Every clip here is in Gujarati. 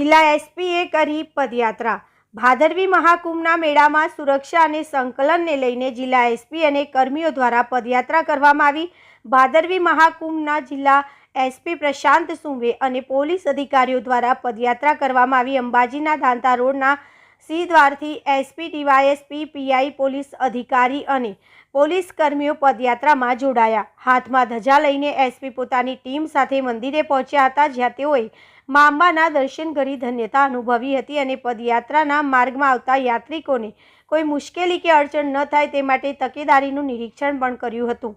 જિલ્લા એસપીએ કરી પદયાત્રા। ભાદરવી મહાકુંભના મેળામાં સુરક્ષા અને સંકલનને લઈને જિલ્લા એસપી અને કર્મીઓ દ્વારા પદયાત્રા કરવામાં આવી। ભાદરવી મહાકુંભના જિલ્લા એસપી પ્રશાંત સુંબે અને પોલીસ અધિકારીઓ દ્વારા પદયાત્રા કરવામાં આવી। અંબાજીના ધાંતા રોડના સી દ્વારથી એસપી ડીવાયએસપી પીઆઈ પોલીસ અધિકારી અને પોલીસ કર્મીઓ પદયાત્રામાં જોડાયા। હાથમાં ધજા લઈને એસપી પોતાની ટીમ સાથે મંદિરે પહોંચ્યા હતા, જ્યાં તેઓએ મા અંબાના દર્શન કરી ધન્યતા અનુભવી હતી અને પદયાત્રાના માર્ગમાં આવતા યાત્રિકોને કોઈ મુશ્કેલી કે અડચણ ન થાય તે માટે તકેદારીનું નિરીક્ષણ પણ કર્યું હતું।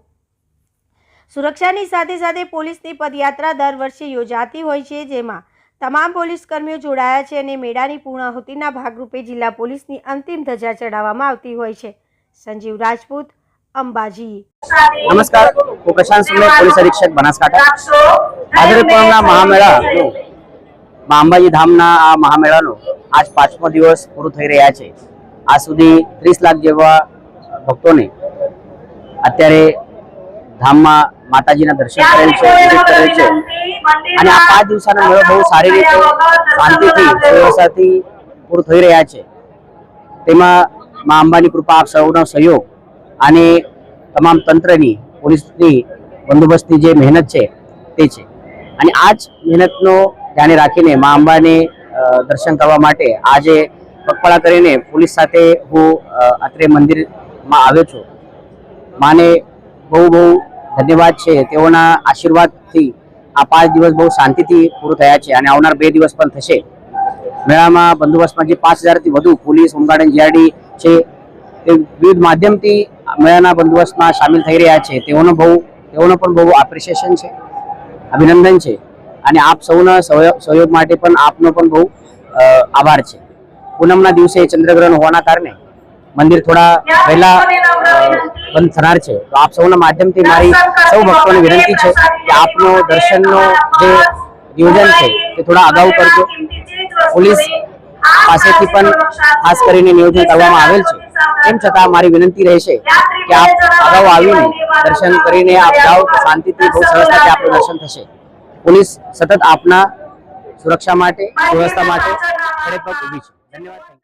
સુરક્ષાની સાથે સાથે પોલીસની પદયાત્રા દર વર્ષે યોજાતી હોય છે, જેમાં તમામ પોલીસ કર્મીઓ જોડાયા છે અને મેળાની પૂર્ણાહુતિના ભાગરૂપે જિલ્લા પોલીસની અંતિમ ધજા ચડાવવામાં આવતી હોય છે। સંજીવ રાજપૂત, અંબાજી। નમસ્કાર, હું પ્રશાંત સુંબે, પોલીસ અધિક્ષક બનાસકાંઠા। ભાદરવી પૂનમના મહામેળા માં અંબાજી ધામના આ મહામેળાનો આજ 5મો દિવસ પૂરો થઈ રહ્યા છે। આ સુધી 30 લાખ જેવા ભક્તોને અત્યારે ધામમાં માતાજીના દર્શન કરેલ છે અને આ 5 દિવસનો મેળો બહુ સારી રીતે શાંતિથી સુવ્યવસ્થાથી પૂરો થઈ રહ્યા છે। તેમાં મા અંબાની કૃપા, આપ સૌનો સહયોગ અને તમામ તંત્રની, પોલીસની બંદોબસ્તની જે મહેનત છે તે છે અને આ જ મહેનતનો ધ્યાને રાખીને મા અંબાને દર્શન કરવા માટે આજે પગપાળા કરીને પોલીસ સાથે હું અત્રે મંદિરમાં આવ્યો છું। માને બહુ ધન્યવાદ છે, તેઓના આશીર્વાદથી આ 5 દિવસ બહુ શાંતિથી પૂરું થયા છે અને આવનાર 2 દિવસ પણ થશે। મેળામાં બંદોબસ્તમાં જે 5000થી વધુ પોલીસ, હોમગાર્ડ, જીઆરડી છે તે વિવિધ માધ્યમથી મેળાના બંદોબસ્તમાં સામેલ થઈ રહ્યા છે। તેઓનો પણ બહુ એપ્રિસિએશન છે, અભિનંદન છે અને આપ સૌના સહયોગ માટે પણ આપનો પણ બહુ આભાર છે। પૂનમના દિવસે ચંદ્રગ્રહણ હોવાના કારણે મંદિર થોડા વહેલા બંધ થનાર છે, તો આપ સૌના માધ્યમથી મારી સૌ ભક્તોને વિનંતી છે કે આપનો દર્શનનો જે નિયોજન છે તે થોડા અગાઉ કરજો। પોલીસ પાસેથી પણ ખાસ કરીને નિયોજન કરવામાં આવેલ છે, તેમ છતાં મારી વિનંતી રહેશે કે આપ અગાઉ આવીને દર્શન કરીને આપ જાઓ તો શાંતિથી બહુ સરળતાથી આપનું દર્શન થશે। પોલીસ સતત આપના સુરક્ષા માટે, વ્યવસ્થા માટે ખડે પગ ઊભી છે। ધન્યવાદ।